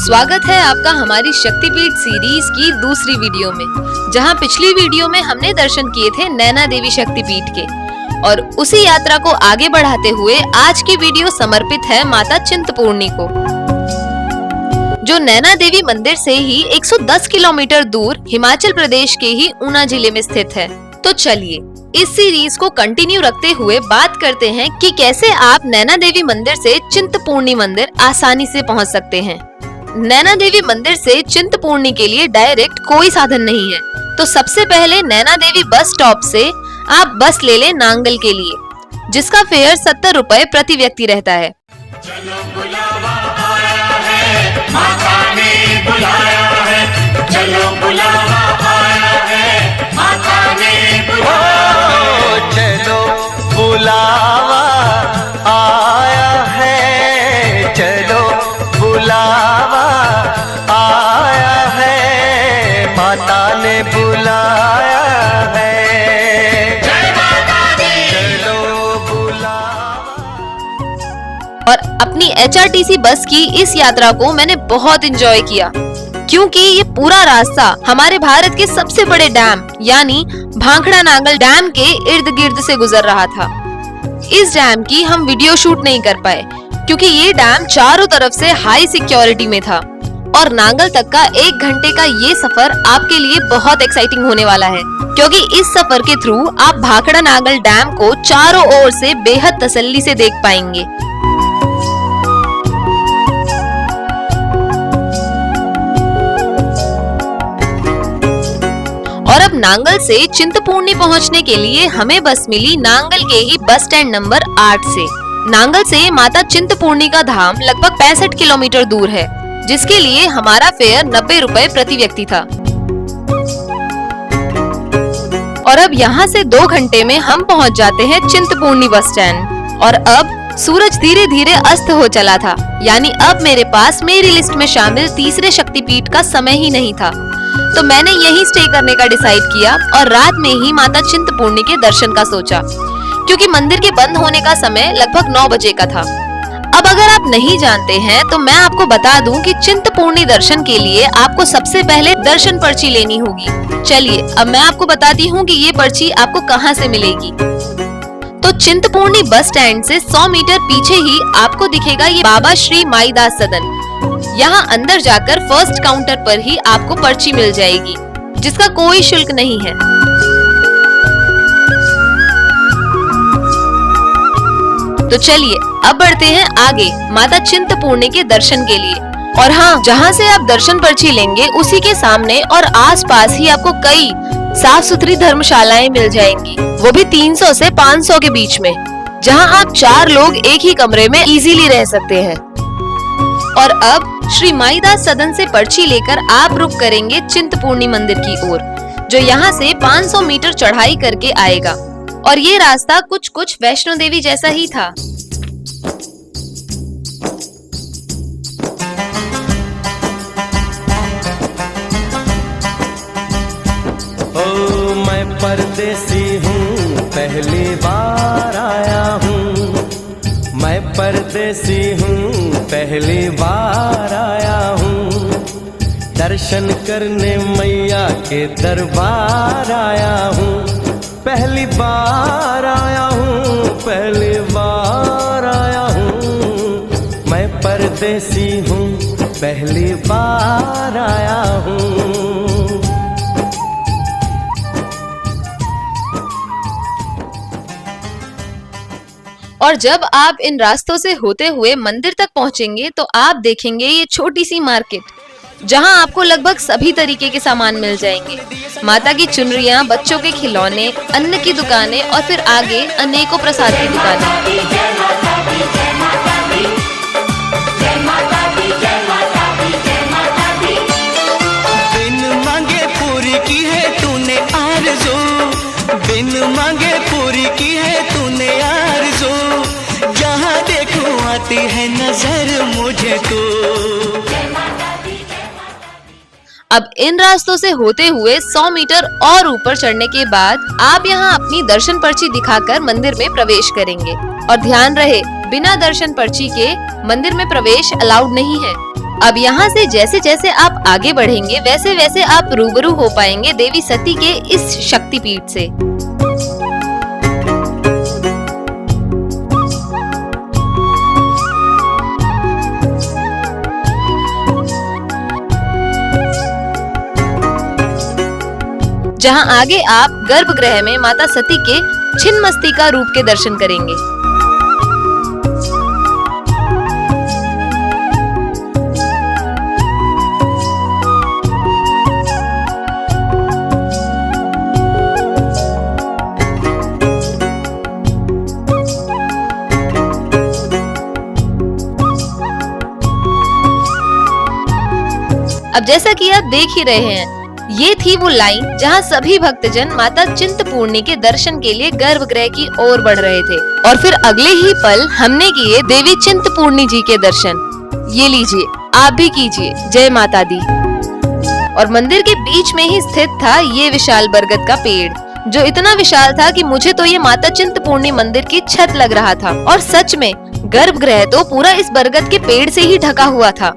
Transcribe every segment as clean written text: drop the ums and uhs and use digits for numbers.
स्वागत है आपका हमारी शक्तिपीठ सीरीज की दूसरी वीडियो में, जहां पिछली वीडियो में हमने दर्शन किए थे नैना देवी शक्तिपीठ के, और उसी यात्रा को आगे बढ़ाते हुए आज की वीडियो समर्पित है माता चिंतपूर्णी को, जो नैना देवी मंदिर से ही 110 किलोमीटर दूर हिमाचल प्रदेश के ही ऊना जिले में स्थित है। तो चलिए इस सीरीज को कंटिन्यू रखते हुए बात करते हैं कि कैसे आप नैना देवी मंदिर से चिंतपूर्णी मंदिर आसानी से पहुंच सकते हैं। नैना देवी मंदिर से चिंतपूर्णी के लिए डायरेक्ट कोई साधन नहीं है, तो सबसे पहले नैना देवी बस स्टॉप से आप बस ले लें नांगल के लिए, जिसका फेयर 70 रुपए प्रति व्यक्ति रहता है। चलो बुलावा आया है, माता ने बुलाया है, चलो बुलावा आया है, माता ने बुलाया है। चलो बुलावा आया है, चलो बुलावा आया है, माता ने बुलाया है। जय माता दी। चलो बुलावा। और अपनी HRTC बस की इस यात्रा को मैंने बहुत एंजॉय किया, क्योंकि ये पूरा रास्ता हमारे भारत के सबसे बड़े डैम यानी भांखड़ा नांगल डैम के इर्द गिर्द से गुजर रहा था। इस डैम की हम वीडियो शूट नहीं कर पाए, क्योंकि ये डैम चारों तरफ से हाई सिक्योरिटी में था, और नांगल तक का 1 घंटे का ये सफर आपके लिए बहुत एक्साइटिंग होने वाला है, क्योंकि इस सफर के थ्रू आप भाखड़ा नांगल डैम को चारों ओर से बेहद तसल्ली से देख पाएंगे। और अब नांगल से चिंतपूर्णी पहुंचने के लिए हमें बस मिली नांगल के ही बस स्टैंड नंबर 8 से। नांगल से माता चिंतपूर्णी का धाम लगभग 65 किलोमीटर दूर है, जिसके लिए हमारा फेयर 90 रुपए प्रति व्यक्ति था। और अब यहाँ से 2 घंटे में हम पहुँच जाते हैं चिंतपूर्णी बस स्टैंड। और अब सूरज धीरे धीरे अस्त हो चला था, यानी अब मेरे पास मेरी लिस्ट में शामिल तीसरे शक्तिपीठ का समय ही नहीं था, तो मैंने यहीं स्टे करने का डिसाइड किया और रात में ही माता चिंतपूर्णी के दर्शन का सोचा, क्योंकि मंदिर के बंद होने का समय लगभग 9 बजे का था। अब अगर आप नहीं जानते हैं तो मैं आपको बता दूं कि चिंतपूर्णी दर्शन के लिए आपको सबसे पहले दर्शन पर्ची लेनी होगी। चलिए अब मैं आपको बताती हूँ कि ये पर्ची आपको कहाँ से मिलेगी। तो चिंतपूर्णी बस स्टैंड से 100 मीटर पीछे ही आपको दिखेगा ये बाबा श्री माईदास सदन। यहाँ अंदर जाकर फर्स्ट काउंटर पर ही आपको पर्ची मिल जाएगी, जिसका कोई शुल्क नहीं है। तो चलिए अब बढ़ते हैं आगे माता चिंतपूर्णी के दर्शन के लिए। और हाँ, जहाँ से आप दर्शन पर्ची लेंगे उसी के सामने और आसपास ही आपको कई साफ सुथरी धर्मशालाएं मिल जाएंगी, वो भी 300 से 500 के बीच में, जहाँ आप 4 लोग एक ही कमरे में इजीली रह सकते हैं। और अब श्री माईदास सदन से पर्ची लेकर आप रुक करेंगे चिंतपूर्णी मंदिर की ओर, जो यहाँ से 500 मीटर चढ़ाई करके आएगा। और ये रास्ता कुछ वैष्णो देवी जैसा ही था। ओ मैं परदेसी हूँ, पहली बार आया हूँ, मैं परदेसी हूँ, पहली बार आया हूँ, दर्शन करने मैया के दरबार आया हूँ, पहली बार आया हूँ, पहली बार आया हूँ, मैं परदेसी हूँ, पहली बार आया हूँ। और जब आप इन रास्तों से होते हुए मंदिर तक पहुंचेंगे तो आप देखेंगे ये छोटी सी मार्केट, जहां आपको लगभग सभी तरीके के सामान मिल जाएंगे। माता की चुनरियां, बच्चों के खिलौने, अन्न की दुकानें और फिर आगे अनेकों प्रसाद की दुकानें। बिन मांगे पूरी की है तूने आरज़ू, बिन मांगे पूरी की है तूने आरज़ू, जहाँ देखूं आती है नजर मुझे तू। अब इन रास्तों से होते हुए 100 मीटर और ऊपर चढ़ने के बाद आप यहाँ अपनी दर्शन पर्ची दिखाकर मंदिर में प्रवेश करेंगे। और ध्यान रहे, बिना दर्शन पर्ची के मंदिर में प्रवेश अलाउड नहीं है। अब यहाँ से जैसे जैसे आप आगे बढ़ेंगे वैसे वैसे आप रूबरू हो पाएंगे देवी सती के इस शक्तिपीठ से। जहाँ आगे आप गर्भगृह में माता सती के छिन्नमस्तिका रूप के दर्शन करेंगे। अब जैसा कि आप देख ही रहे हैं, ये थी वो लाइन जहां सभी भक्तजन माता चिंतपूर्णी के दर्शन के लिए गर्भगृह की ओर बढ़ रहे थे। और फिर अगले ही पल हमने किए देवी चिंतपूर्णी जी के दर्शन। ये लीजिए, आप भी कीजिए। जय माता दी। और मंदिर के बीच में ही स्थित था ये विशाल बरगद का पेड़, जो इतना विशाल था कि मुझे तो ये माता चिंतपूर्णी मंदिर की छत लग रहा था। और सच में गर्भगृह तो पूरा इस बरगद के पेड़ से ही ढका हुआ था।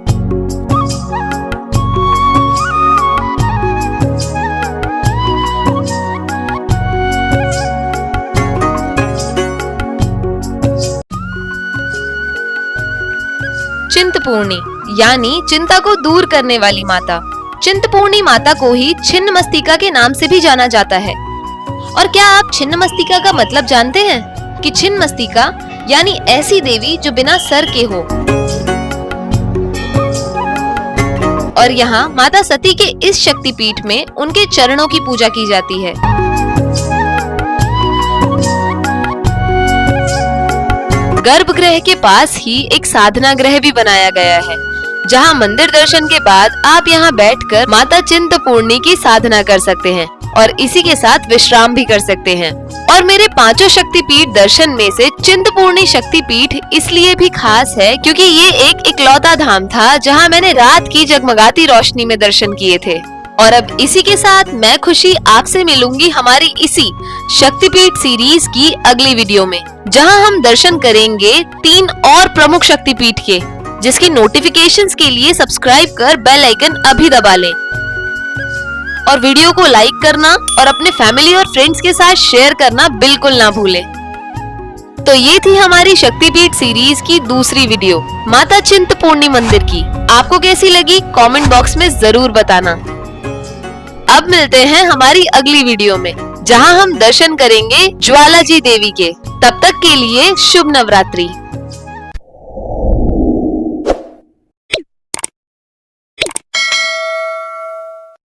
चिंतपूर्णी यानी चिंता को दूर करने वाली माता। चिंतपूर्णी माता को ही छिन्नमस्तिका के नाम से भी जाना जाता है। और क्या आप छिन्नमस्तिका का मतलब जानते हैं? कि छिन्नमस्तिका यानी ऐसी देवी जो बिना सर के हो। और यहाँ माता सती के इस शक्तिपीठ में उनके चरणों की पूजा की जाती है। गर्भगृह के पास ही एक साधना गृह भी बनाया गया है, जहां मंदिर दर्शन के बाद आप यहां बैठकर माता चिंतपूर्णी की साधना कर सकते हैं और इसी के साथ विश्राम भी कर सकते हैं। और मेरे 5 शक्तिपीठ दर्शन में से चिंतपूर्णी शक्तिपीठ इसलिए भी खास है क्योंकि ये एक इकलौता धाम था जहां मैंने रात की जगमगाती रोशनी में दर्शन किए थे। और अब इसी के साथ मैं खुशी आपसे मिलूंगी हमारी इसी शक्तिपीठ सीरीज की अगली वीडियो में, जहां हम दर्शन करेंगे 3 और प्रमुख शक्तिपीठ के, जिसकी नोटिफिकेशंस के लिए सब्सक्राइब कर बेल आइकन अभी दबा लें। और वीडियो को लाइक करना और अपने फैमिली और फ्रेंड्स के साथ शेयर करना बिल्कुल ना भूलें। तो ये थी हमारी शक्तिपीठ सीरीज की दूसरी वीडियो माता चिंतपूर्णी मंदिर की। आपको कैसी लगी कमेंट बॉक्स में जरूर बताना। अब मिलते हैं हमारी अगली वीडियो में, जहां हम दर्शन करेंगे ज्वाला जी देवी के। तब तक के लिए शुभ नवरात्रि।